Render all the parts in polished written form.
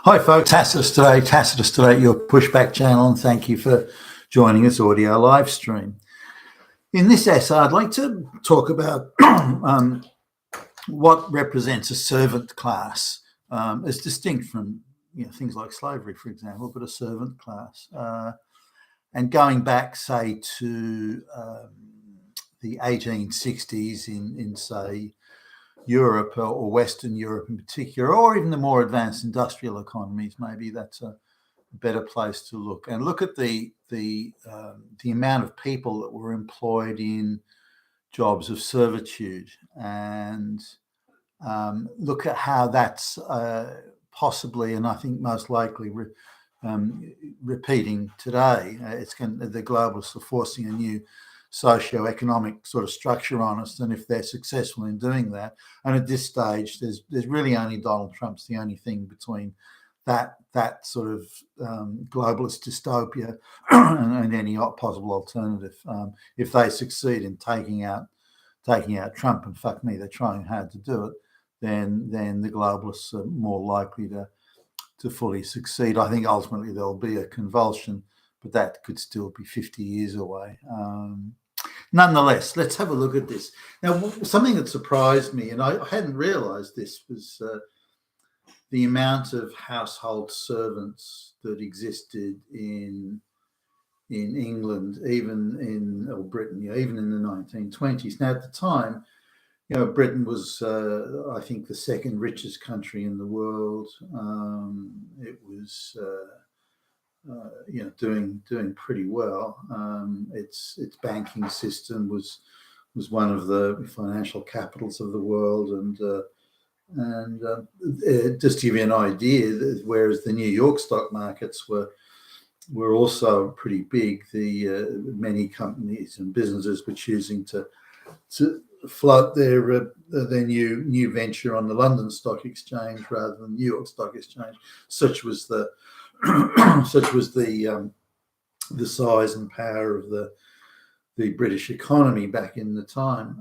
Hi folks, Tacitus Today, your pushback channel, and thank you for joining this audio live stream. In this essay, I'd like to talk about what represents a servant class, as distinct from things like slavery, for example, but a servant class. And going back, say, to the 1860s in say, Europe or Western Europe in particular, or even the more advanced industrial economies, maybe that's a better place to look. And look at the amount of people that were employed in jobs of servitude, and look at how that's possibly, and I think most likely, repeating today. The globalists are forcing a new socio-economic sort of structure on us, and if they're successful in doing that, and at this stage there's really only Donald Trump's the only thing between that sort of globalist dystopia and any possible alternative. If they succeed in taking out Trump, and fuck me, they're trying hard to do it, then the globalists are more likely to fully succeed. I think ultimately there'll be a convulsion, but that could still be 50 years away. Nonetheless, let's have a look at this. Now, something that surprised me, and I hadn't realised this, was the amount of household servants that existed in England, even in Britain, even in the 1920s. Now, at the time, Britain was, I think, the second richest country in the world. It was doing pretty well. Its banking system was one of the financial capitals of the world, and just to give you an idea, whereas the New York stock markets were also pretty big, many companies and businesses were choosing to float their new venture on the London Stock Exchange rather than New York Stock Exchange. Such was the size and power of the British economy back in the time,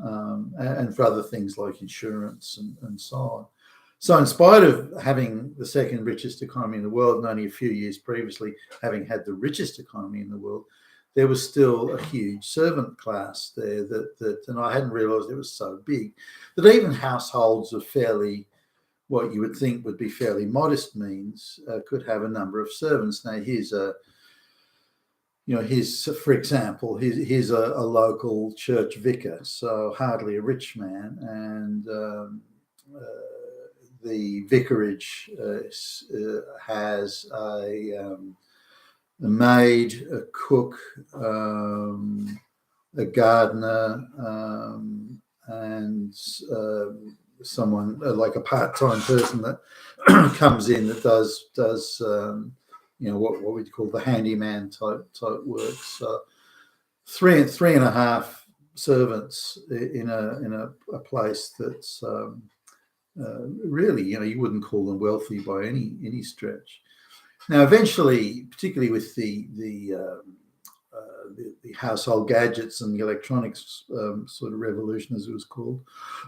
and for other things like insurance and so on. So in spite of having the second richest economy in the world, and only a few years previously having had the richest economy in the world, there was still a huge servant class there that and I hadn't realised it was so big, that even households of what you would think would be fairly modest means could have a number of servants. Now, here's for example, here's a local church vicar, so hardly a rich man, and the vicarage has a maid, a cook, a gardener, and someone like a part-time person that comes in that does what we'd call the handyman type work. So three and a half servants in a place that's really, you wouldn't call them wealthy by any stretch. Now, eventually, particularly with the household gadgets and the electronics sort of revolution, as it was called,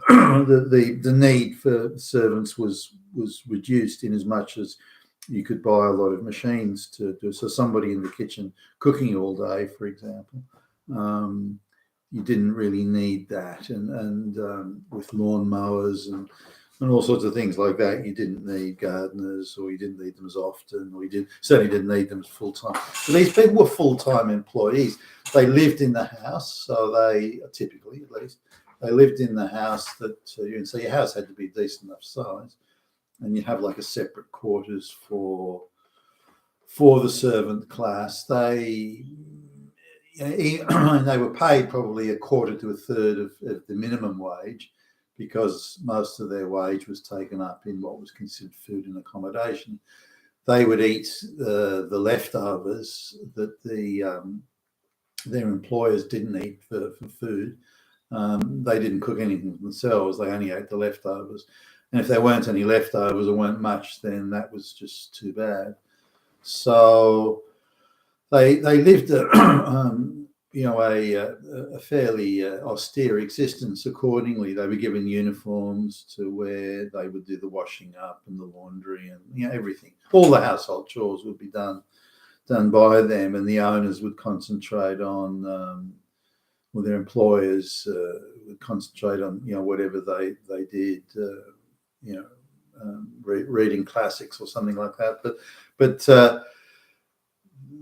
the need for servants was reduced, in as much as you could buy a lot of machines to do. So somebody in the kitchen cooking all day, for example, you didn't really need that. And with lawn mowers and all sorts of things like that, you didn't need gardeners, or you didn't need them as often, or certainly didn't need them as full-time. But these people were full-time employees. They lived in the house, so they typically, at least, they lived in the house so your house had to be decent enough size, and you have like a separate quarters for the servant class. They were paid probably a quarter to a third of the minimum wage, because most of their wage was taken up in what was considered food and accommodation. They would eat the leftovers that their employers didn't eat for food. They didn't cook anything themselves. They only ate the leftovers. And if there weren't any leftovers, or weren't much, then that was just too bad. So they lived a fairly austere existence accordingly. They were given uniforms to wear. They would do the washing up and the laundry and everything. All the household chores would be done by them, and the owners would concentrate on, their employers would concentrate on whatever they did, reading classics or something like that. But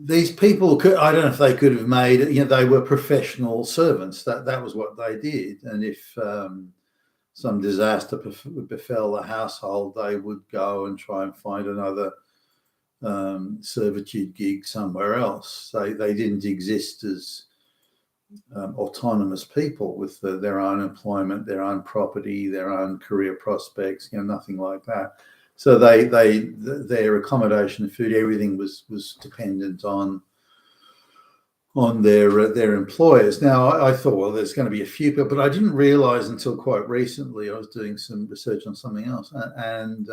these people I don't know if they could have made, they were professional servants. That was what they did. And if some disaster befell the household, they would go and try and find another servitude gig somewhere else. They didn't exist as autonomous people with their own employment, their own property, their own career prospects, nothing like that. So their accommodation and food, everything was dependent on their employers. Now, I thought, well, there's going to be a few people, but I didn't realize until quite recently. I was doing some research on something else and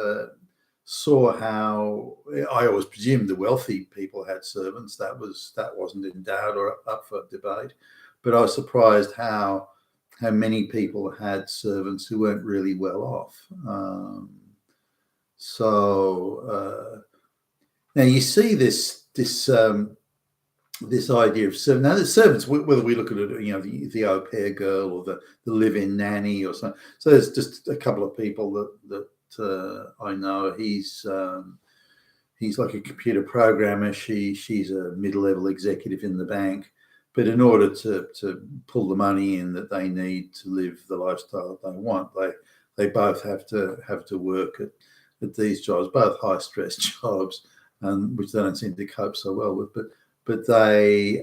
saw how I always presumed the wealthy people had servants. That wasn't in doubt or up for debate. But I was surprised how many people had servants who weren't really well off. Now you see this idea of servants. Now the servants, whether we look at it, the au pair girl or the live-in nanny or something. So there's just a couple of people that I know. He's like a computer programmer. She's a mid-level executive in the bank. But in order to pull the money in that they need to live the lifestyle that they want, they both have to work at these jobs, both high stress jobs, which they don't seem to cope so well with. But they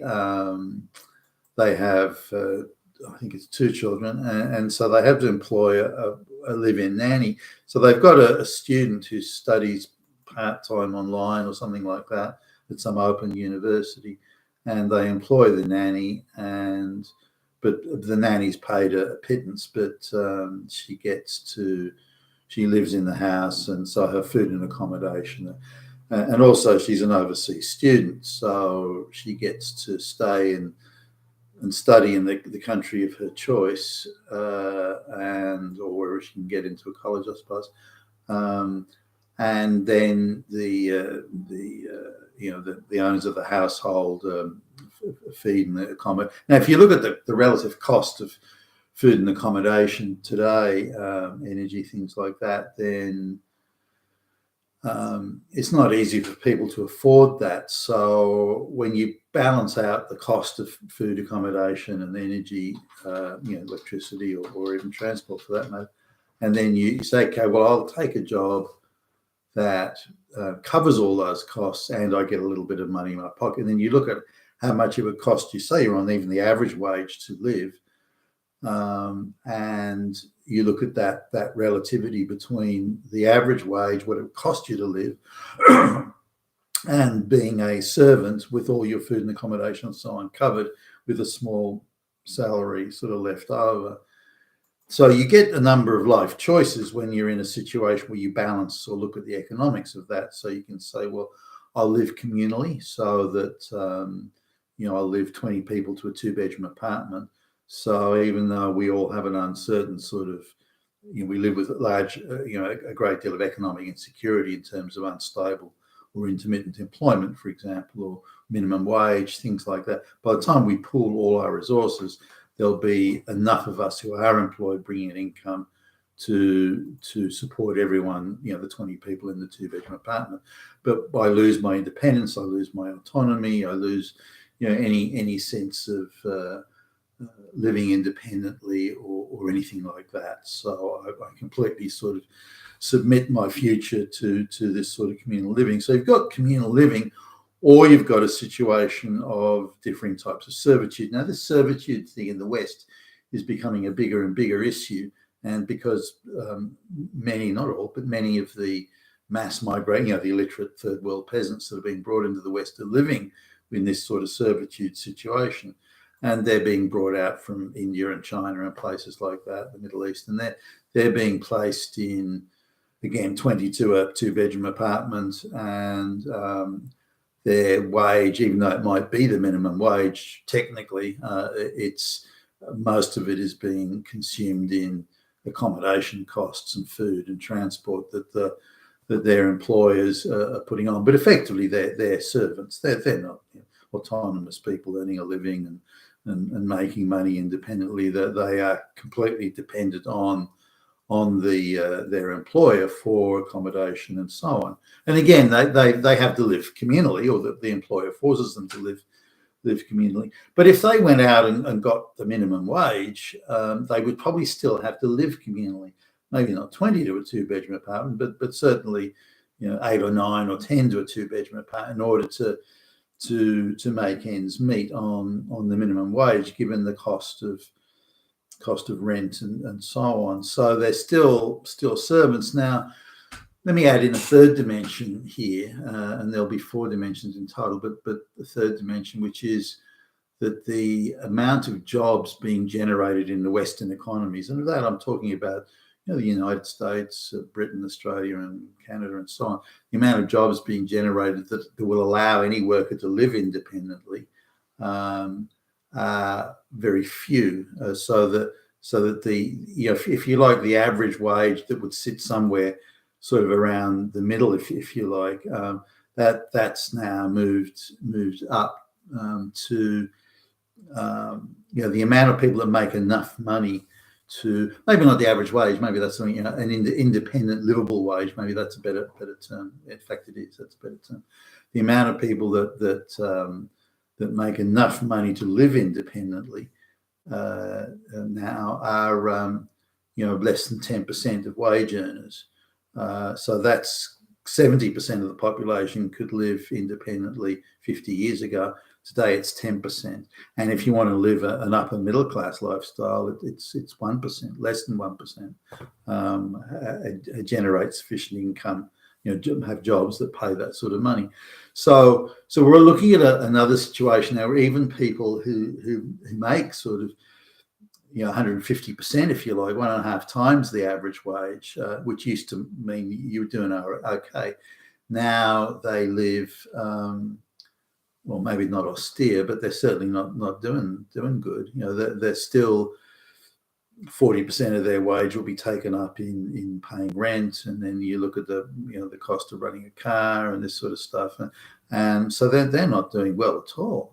have I think it's 2 children, and so they have to employ a live-in nanny. So they've got a student who studies part-time online or something like that at some open university. And they employ the nanny, but the nanny's paid a pittance, but she lives in the house, and so her food and accommodation, and also she's an overseas student, so she gets to stay and study in the country of her choice, or wherever she can get into a college, I suppose. And then the owners of the household feed and accommodate. Now, if you look at the relative cost of food and accommodation today, energy, things like that, then it's not easy for people to afford that. So when you balance out the cost of food, accommodation, and energy, electricity, or even transport for that matter, and then you say, okay, well, I'll take a job that covers all those costs, and I get a little bit of money in my pocket. And then you look at how much it would cost you, say you're on even the average wage to live, and you look at that relativity between the average wage, what it would cost you to live, and being a servant with all your food and accommodation and so on covered, with a small salary sort of left over. So you get a number of life choices when you're in a situation where you balance or look at the economics of that. So you can say, well, I'll live communally, so that I'll live 20 people to a 2-bedroom apartment. So even though we all have an uncertain sort of, we live with a great deal of economic insecurity in terms of unstable or intermittent employment, for example, or minimum wage, things like that. By the time we pool all our resources, there'll be enough of us who are employed bringing an income to support everyone, the 20 people in the 2-bedroom apartment. But I lose my independence, I lose my autonomy, I lose, any sense of living independently or anything like that. So I completely sort of submit my future to this sort of communal living. So you've got communal living, or you've got a situation of differing types of servitude. Now, this servitude thing in the West is becoming a bigger and bigger issue. And because many, not all, but many of the mass migrating, the illiterate third world peasants that have been brought into the West are living in this sort of servitude situation. And they're being brought out from India and China and places like that, the Middle East. And they're being placed in, again, 22 2-bedroom apartments, and their wage, even though it might be the minimum wage, technically, it's most of it is being consumed in accommodation costs and food and transport that their employers are putting on. But effectively, they're servants. They're not autonomous people earning a living and making money independently. That they are completely dependent on their employer for accommodation and so on. And again, they have to live communally, or the employer forces them to live communally. But if they went out and got the minimum wage, they would probably still have to live communally. Maybe not 20 to a 2-bedroom apartment, but certainly 8 or 9 or 10 to a 2-bedroom apartment in order to make ends meet on the minimum wage, given the cost of rent and so on. So they're still servants. Now, let me add in a third dimension here, and there'll be 4 dimensions in total, but the third dimension, which is that the amount of jobs being generated in the Western economies, and with that I'm talking about the United States, Britain, Australia, and Canada, and so on, the amount of jobs being generated that will allow any worker to live independently, very few. So that the if you like, the average wage that would sit somewhere sort of around the middle, if you like, that's now moved up to the amount of people that make enough money to, maybe not the average wage, maybe that's something, an independent livable wage, maybe that's a better term. In fact, it is. That's a better term. The amount of people that make enough money to live independently now are less than 10% of wage earners. So that's 70% of the population could live independently 50 years ago. Today it's 10%. And if you want to live an upper middle class lifestyle, it's 1%, less than 1%, generate sufficient income, have jobs that pay that sort of money. So we're looking at another situation now where even people who make sort of 150%, if you like, 1.5 times the average wage, which used to mean you were doing okay. Now they live, well, maybe not austere, but they're certainly not doing good. They're still 40% of their wage will be taken up in paying rent, and then you look at the cost of running a car and this sort of stuff, and so they're not doing well at all.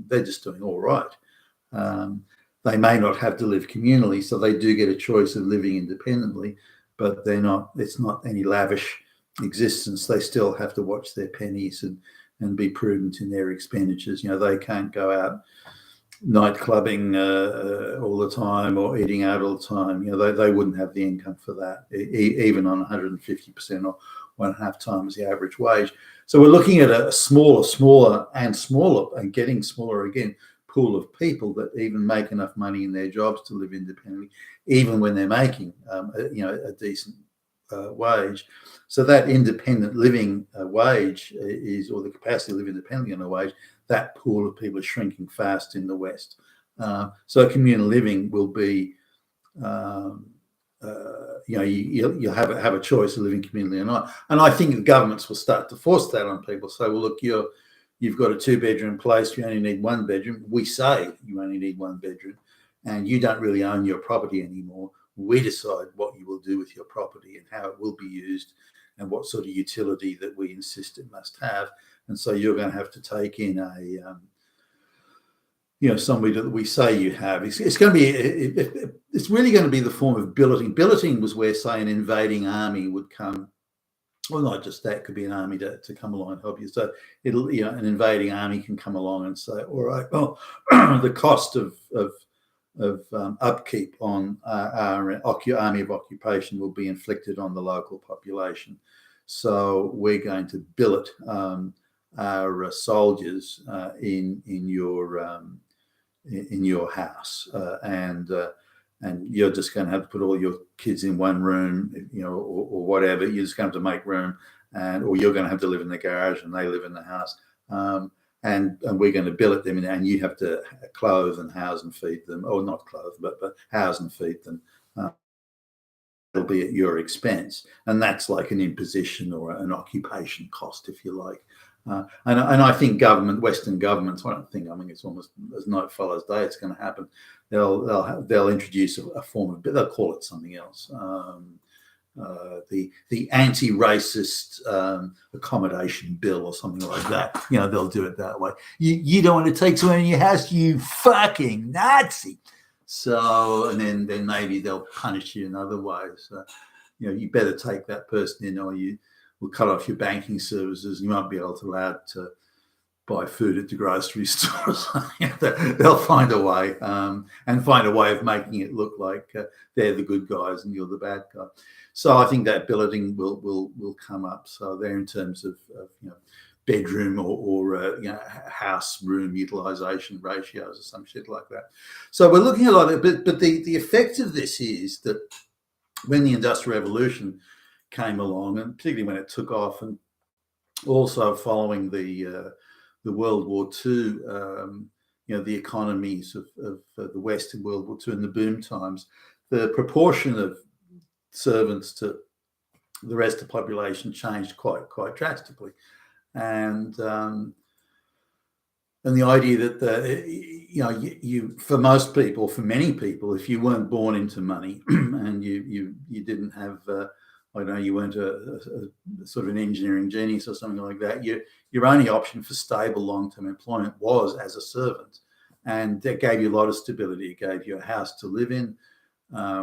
They're just doing all right. They may not have to live communally, so they do get a choice of living independently, but it's not any lavish existence. They still have to watch their pennies and be prudent in their expenditures. They can't go out night clubbing all the time or eating out all the time. They wouldn't have the income for that, even on 150% or 1.5 times the average wage. So we're looking at a smaller and getting smaller again pool of people that even make enough money in their jobs to live independently, even when they're making a decent wage. So that independent living wage is, or the capacity to live independently on a wage, that pool of people is shrinking fast in the West. So communal living will be, you'll have a choice of living communally or not. And I think the governments will start to force that on people. So, well, look, you've got a 2-bedroom place, you only need 1 bedroom. We say you only need 1 bedroom, and you don't really own your property anymore. We decide what you will do with your property and how it will be used and what sort of utility that we insist it must have. And so you're going to have to take in somebody that we say you have. It's going to be, it's really going to be the form of billeting. Billeting was where, say, an invading army would come. Well, not just that, could be an army to come along and help you. So an invading army can come along and say, all right, well, the cost of upkeep on our army of occupation will be inflicted on the local population. So we're going to billet our soldiers in your house, and you're just going to have to put all your kids in one room, or whatever. You're just going to have to make room, or you're going to have to live in the garage and they live in the house. And we're going to billet them, and you have to clothe and house and feed them, or not clothe, but house and feed them. It'll be at your expense, and that's like an imposition or an occupation cost, if you like. And I think Western governments, I don't think, I mean, it's almost as night follows day, it's going to happen. They'll introduce a form of, they'll call it something else. The anti-racist accommodation bill or something like that. You know, they'll do it that way. You don't want to take someone in your house, you fucking Nazi. So, and then maybe they'll punish you in other ways. You know, you better take that person in, or you will cut off your banking services. You won't be allowed to buy food at the grocery store or something. They'll find a way, and find a way of making it look like they're the good guys and you're the bad guy. So I think that billeting will come up. So there, in terms of you know, bedroom or you know, house room utilization ratios or some shit like that. So we're looking at a lot of it, but the effect of this is that when the Industrial Revolution came along, and particularly when it took off, and also following the World War II, you know, the economies of the West in World War II and the boom times, the proportion of servants to the rest of the population changed quite drastically, and the idea that you know, you for most people, for many people, if you weren't born into money and you didn't have I don't know, you weren't a sort of an engineering genius or something like that, your only option for stable long-term employment was as a servant, and that gave you a lot of stability. It gave you a house to live in,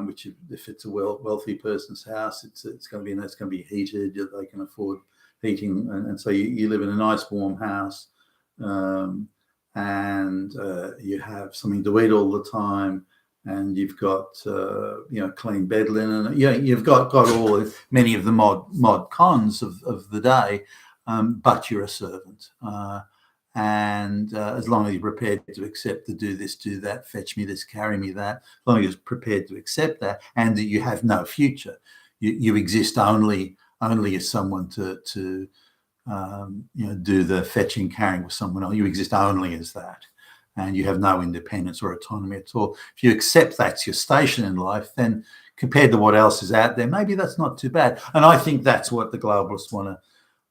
which if it's a wealthy person's house, it's going to be heated. They can afford heating, and so you live in a nice warm house, and you have something to eat all the time, and you've got you know, clean bed linen. Yeah, you've got many of the mod cons of the day, but you're a servant. And as long as you're prepared to accept to do this, do that, fetch me this, carry me that, as long as you're prepared to accept that, and that you have no future, you exist only as someone to you know, do the fetching, carrying with someone else. You exist only as that, and you have no independence or autonomy at all. If you accept that's your station in life, then compared to what else is out there, maybe that's not too bad. And I think that's what the globalists want to.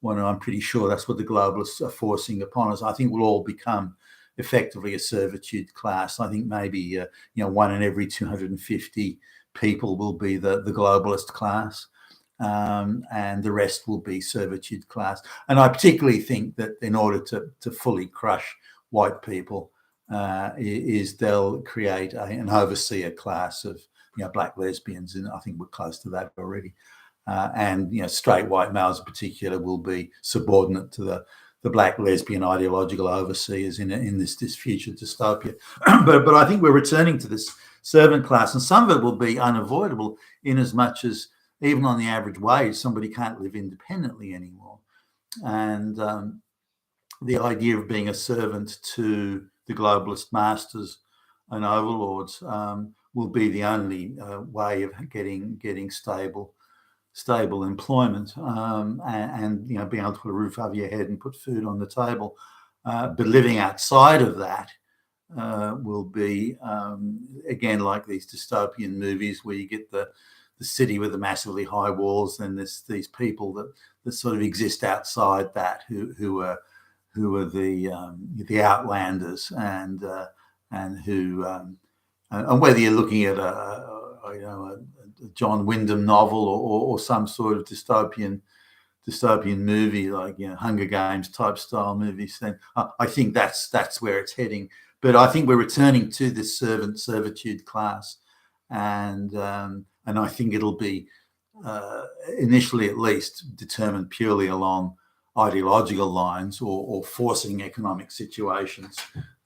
I'm pretty sure that's what the globalists are forcing upon us. I think we'll all become effectively a servitude class. I think maybe you know, 1 in every 250 people will be the globalist class, and the rest will be servitude class. And I particularly think that in order to fully crush white people, is they'll create an overseer class of, you know, black lesbians, and I think we're close to that already. And you know, straight white males in particular will be subordinate to the black lesbian ideological overseers in this future dystopia. but I think we're returning to this servant class, and some of it will be unavoidable, in as much as even on the average wage, somebody can't live independently anymore. And the idea of being a servant to the globalist masters and overlords will be the only way of getting stable employment, and you know, being able to put a roof over your head and put food on the table. But living outside of that will be again like these dystopian movies where you get the city with the massively high walls, and there's these people that sort of exist outside that, who are the outlanders, and who and whether you're looking at a John Wyndham novel or some sort of dystopian movie, like, you know, Hunger Games type style movies, then I think that's where it's heading. But I think we're returning to this servitude class, and I think it'll be initially, at least, determined purely along ideological lines, or forcing economic situations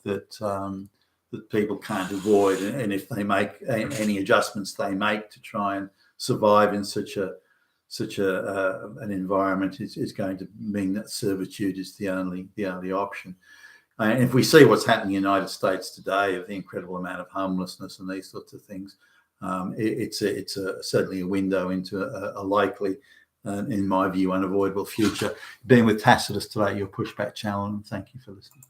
that people can't avoid, and if they make any adjustments they make to try and survive in such an environment, is going to mean that servitude is the only option. And if we see what's happening in the United States today, of the incredible amount of homelessness and these sorts of things, it's certainly a window into a likely, in my view, unavoidable future. Being with Tacitus today, your Pushback channel, and thank you for listening.